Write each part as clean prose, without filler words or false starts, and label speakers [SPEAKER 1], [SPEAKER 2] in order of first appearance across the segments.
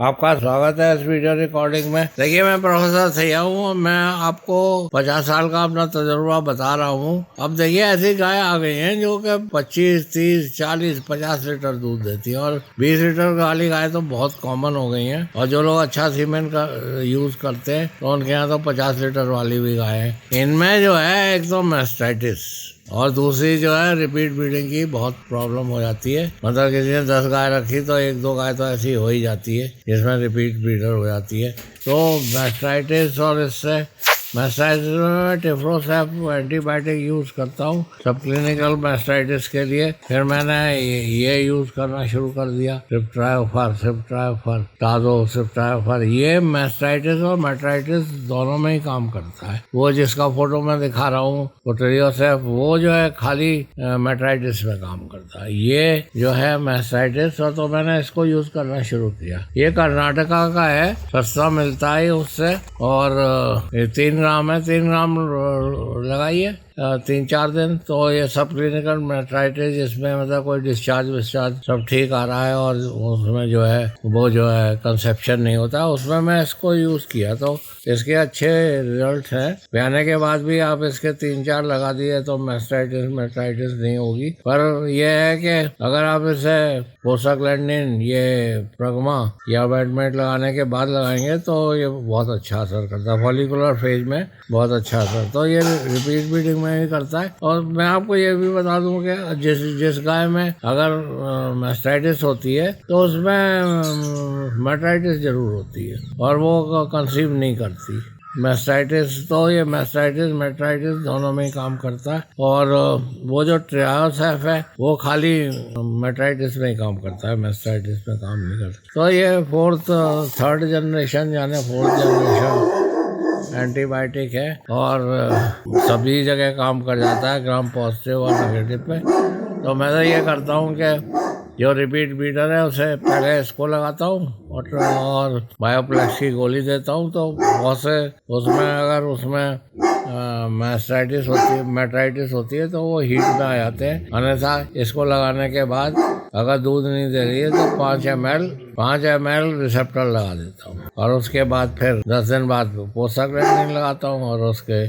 [SPEAKER 1] आपका स्वागत है इस वीडियो रिकॉर्डिंग में। देखिए, मैं प्रोफेसर सैया हूँ। मैं आपको 50 साल का अपना तजुर्बा बता रहा हूँ। अब देखिए, ऐसी गाय आ गई हैं जो कि 25, 30, 40, 50 लीटर दूध देती है और 20 लीटर वाली गाय तो बहुत कॉमन हो गई हैं। और जो लोग अच्छा सीमेंट का यूज करते हैं तो उनके यहाँ तो 50 लीटर वाली भी गाय है। इनमें जो है एक तो मैस्टाइटिस और दूसरी जो है रिपीट ब्रीडिंग की बहुत प्रॉब्लम हो जाती है। मतलब किसी ने 10 गाय रखी तो 1-2 गाय तो ऐसी हो ही जाती है जिसमें रिपीट ब्रीडर हो जाती है। तो मैस्टाइटिस और इससे मैस्टाइटिस में टिफ्रोसैप एंटीबायोटिक यूज़ करता हूँ सब क्लिनिकल मैस्टाइटिस के लिए। फिर मैंने ये यूज़ करना शुरू कर दिया, सिप्ट्रायोफर, टाजो सिप्ट्रायोफर। ये मैस्टाइटिस और मैट्राइटिस दोनों में ही काम करता है। वो जिसका फोटो मैं दिखा रहा हूँ पोटेरियोसैप, वो जो है खाली मैट्राइटिस में काम करता है। ये जो है मैस्टाइटिस, और तो मैंने इसको यूज़ करना शुरू किया। ये कर्नाटका का है, सस्ता मिलता है उससे। और 3 ग्राम है, 3 ग्राम लगाइए 3-4 दिन तो ये सब क्लिनिकल मैट्राइटिस, जिसमें मतलब कोई डिस्चार्ज विस्चार्ज सब ठीक आ रहा है और उसमें जो है वो जो है कंसेप्शन नहीं होता, उसमें मैं इसको यूज़ किया तो इसके अच्छे रिजल्ट हैं। ब्याने के बाद भी आप इसके 3-4 लगा दिए तो मैट्राइटिस नहीं होगी। पर यह है कि अगर आप इसे प्रोस्टाग्लैंडिन, ये प्रोगमा या वेटमेट लगाने के बाद लगाएंगे तो ये बहुत अच्छा असर करता है। फॉलिकुलर फेज में बहुत अच्छा असर, तो ये रिपीट ब्रीडिंग में ही करता है। और मैं आपको ये भी बता दूं कि जिस गाय में अगर मैस्टाइटिस होती है तो उसमें मैट्राइटिस जरूर होती है और वो कंसीव नहीं करती। मैस्टाइटिस तो ये मैस्टाइटिस मैट्राइटिस दोनों में ही काम करता है। और वो जो ट्रायोसैप है वो खाली मैट्राइटिस में ही काम करता है, मैस्टाइटिस में काम नहीं करता। तो ये थर्ड जनरेशन यानी 4th जनरेशन एंटीबायोटिक है और सभी जगह काम कर जाता है, ग्राम पॉजिटिव और नेगेटिव पे। तो मैं तो ये करता हूँ कि जो रिपीट ब्रीडर है उसे पहले इसको लगाता हूँ और बायोप्लेक्स की गोली देता हूँ। तो बहुत से उसमें अगर उसमें मैट्राइटिस होती है तो वो हीट में आ जाते हैं। अन्यथा इसको लगाने के बाद अगर दूध नहीं दे रही है तो 5 ml रिसेप्टर लगा देता हूँ और उसके बाद फिर 10 दिन बाद प्रोस्टाग्लैंडिन लगाता हूँ और उसके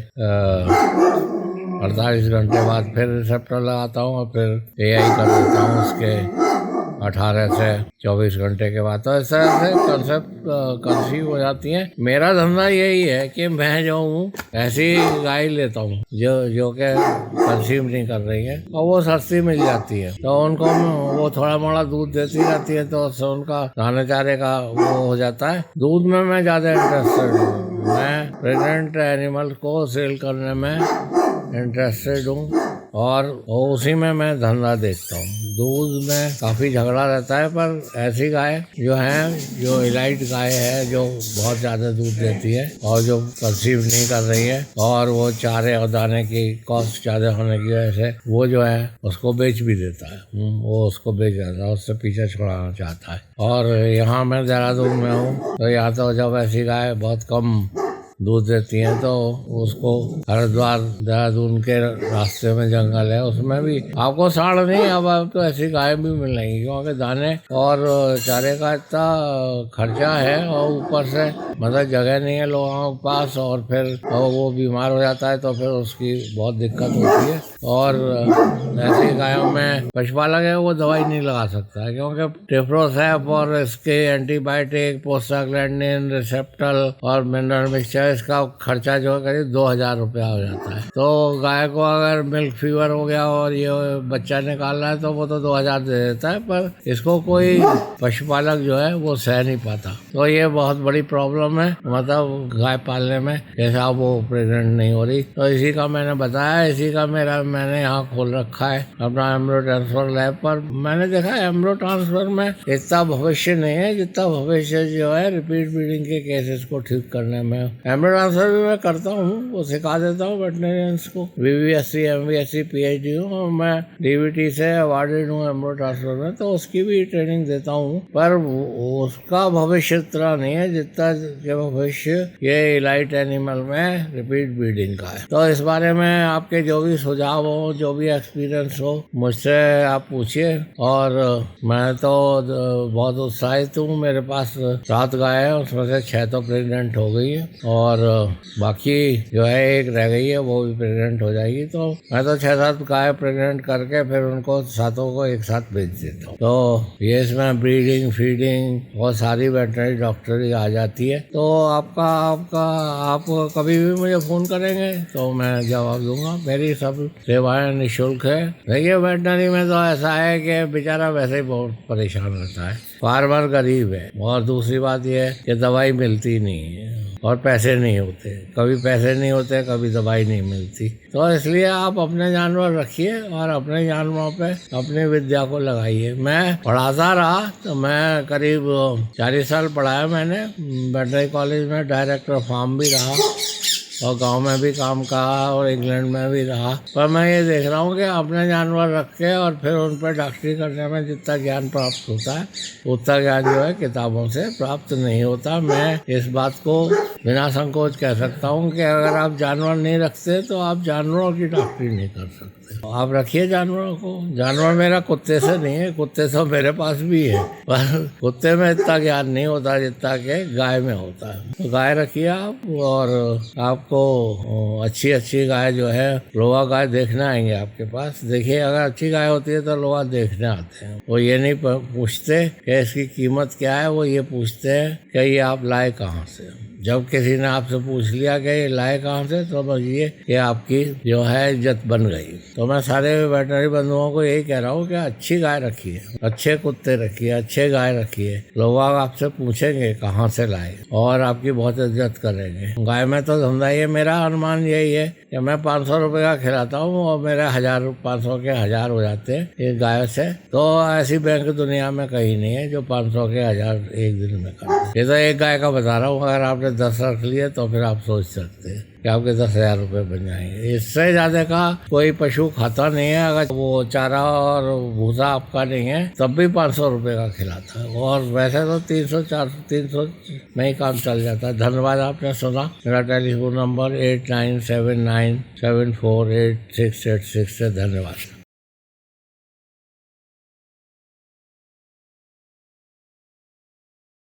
[SPEAKER 1] 48 घंटे बाद फिर रिसेप्टर लगाता हूँ और फिर एआई कर देता हूँ उसके 18 से 24 घंटे के बाद। तो इस तरह से कंसेप्ट कंसीव हो जाती है। मेरा धंधा यही है कि मैं जो हूँ ऐसी गाय लेता हूँ जो कि कंसीव नहीं कर रही है और वो सस्ती मिल जाती है, तो उनको वो थोड़ा मोड़ा दूध देती रहती है तो उससे उनका खाने चारे का वो हो जाता है। दूध में मैं ज़्यादा इंटरेस्टेड हूँ। मैं प्रेग्नेंट एनिमल को सेल करने में इंटरेस्टेड हूँ और उसी में मैं धंधा देखता हूँ। दूध में काफ़ी झगड़ा रहता है, पर ऐसी गाय जो है, जो इलाइट गाय है, जो बहुत ज़्यादा दूध देती है और जो कंसीव नहीं कर रही है और वो चारे और दाने की कॉस्ट ज़्यादा होने की वजह से वो जो है उसको बेच भी देता है। वो उसको बेच देता है, उससे पीछे छुड़ाना चाहता है। और यहाँ मैं देहरादून में हूँ तो यहाँ तो जब ऐसी गाय बहुत कम दूध देती हैं तो उसको हरिद्वार देहरादून के रास्ते में जंगल है, उसमें भी आपको साढ़ नहीं, अब तो ऐसी गाय भी मिलेंगी क्योंकि दाने और चारे का इतना खर्चा है और ऊपर से मतलब जगह नहीं है लोगों के पास, और फिर वो बीमार हो जाता है तो फिर उसकी बहुत दिक्कत होती है। और ऐसी गायों में पशुपालक है वो दवाई नहीं लगा सकता है क्योंकि टिफ्रोसैप और इसके एंटीबायोटिक, प्रोस्टाग्लैंडिन, रिसेप्टल और मिनरल मिक्सचर, इसका खर्चा जो है करीब 2000 रुपया हो जाता है। तो गाय को अगर मिल्क फीवर हो गया और ये बच्चा निकालना है तो वो तो 2000 दे देता है, पर इसको कोई पशुपालक जो है वो सह नहीं पाता। तो ये बहुत बड़ी प्रॉब्लम है मतलब गाय पालने में, जैसा वो प्रेग्नेंट नहीं हो रही। तो इसी का मैंने बताया, इसी का मैंने यहाँ खोल रखा है अपना एम्ब्रो ट्रांसफर लैब पर। मैंने देखा एम्ब्रो ट्रांसफर में इतना भविष्य नहीं है जितना भविष्य जो है रिपीट ब्रीडिंग के केसेस को ठीक करने में। एम्ब्रो ट्रांसफर भी मैं करता हूँ, वो सिखा देता हूँ वेटनरियंस को। BBSc MBSc PhD हूँ, मैं DVT से अवार्डेड हूँ एम्ब्रो ट्रांसफर में, तो उसकी भी ट्रेनिंग देता हूँ। पर उसका भविष्य इतना नहीं है जितना के भविष्य ये इलाइट एनिमल में रिपीट ब्रीडिंग का है। तो इस बारे में आपके जो भी सुझाव हो, जो भी एक्सपीरियंस हो, मुझसे आप पूछिए। और मैं तो बहुत उत्साहित हूँ। मेरे पास 7 गाय है, उसमें से 6 तो प्रेग्नेंट हो गई है और बाकी जो है 1 रह गई है, वो भी प्रेग्नेंट हो जाएगी। तो मैं तो 6-7 गाय प्रेग्नेंट करके फिर उनको 7 को एक साथ बेच देता हूँ। तो ये इसमें ब्रीडिंग, फीडिंग बहुत सारी वेटनरी डॉक्टरी आ जाती है। तो आप कभी भी मुझे फ़ोन करेंगे तो मैं जवाब दूंगा। मेरी सब सेवाएं निःशुल्क है। देखिए वेटनरी में तो ऐसा है कि बेचारा वैसे ही बहुत परेशान रहता है, फार्मर गरीब है, और दूसरी बात यह है कि दवाई मिलती नहीं है और पैसे नहीं होते, कभी पैसे नहीं होते, कभी दवाई नहीं मिलती। तो इसलिए आप अपने जानवर रखिए और अपने जानवरों पे अपनी विद्या को लगाइए। मैं पढ़ाता रहा, तो मैं करीब 40 साल पढ़ाया मैंने वेटनरी कॉलेज में, डायरेक्टर फार्म भी रहा और गांव में भी काम करा और इंग्लैंड में भी रहा। पर मैं ये देख रहा हूँ कि अपने जानवर रख के और फिर उन पर डॉक्टरी करने में जितना ज्ञान प्राप्त होता है उतना ज्ञान जो है किताबों से प्राप्त नहीं होता। मैं इस बात को बिना संकोच कह सकता हूँ कि अगर आप जानवर नहीं रखते तो आप जानवरों की डॉक्टरी नहीं कर सकते। आप रखिए जानवरों को। जानवर मेरा कुत्ते से नहीं है, कुत्ते तो मेरे पास भी है, पर कुत्ते में इतना ज्ञान नहीं होता जितना कि गाय में होता है। तो गाय रखिए आप, और आपको अच्छी गाय जो है, लोहा गाय देखने आएंगे आपके पास। देखिए अगर अच्छी गाय होती है तो लोहा देखने आते हैं। वो ये नहीं पूछते कि इसकी कीमत क्या है, वो ये पूछते हैं कि ये आप लाए कहाँ से। जब किसी ने आपसे पूछ लिया कि ये लाए कहाँ से, तो समझिए कि आपकी जो है इज्जत बन गई। तो मैं सारे वेटनरी बंधुओं को यही कह रहा हूँ कि अच्छी गाय रखिए, अच्छे कुत्ते रखिए, अच्छे गाय रखिए। लोग आपसे पूछेंगे कहाँ से लाए और आपकी बहुत इज्जत करेंगे। गाय में तो धंधा ही है। मेरा अनुमान यही है कि मैं 500 रुपये का खिलाता हूँ और मेरे 500 के 1000 हो जाते हैं इस गाय से। तो ऐसी बैंक दुनिया में कहीं नहीं है जो 500 के 1000 एक दिन में करते। ये तो एक गाय का बता रहा हूँ। अगर आपने 10 रख लिए तो फिर आप सोच सकते हैं कि आपके 10,000 रुपये बन जाएंगे। इससे ज़्यादा का कोई पशु खाता नहीं है। अगर वो चारा और भूसा आपका नहीं है तब भी 500 रुपये का खिलाता है, और वैसे तो 300 में ही काम चल जाता है। धन्यवाद, आपने सुना। मेरा टेलीफोन नंबर 8979748686 है। धन्यवाद।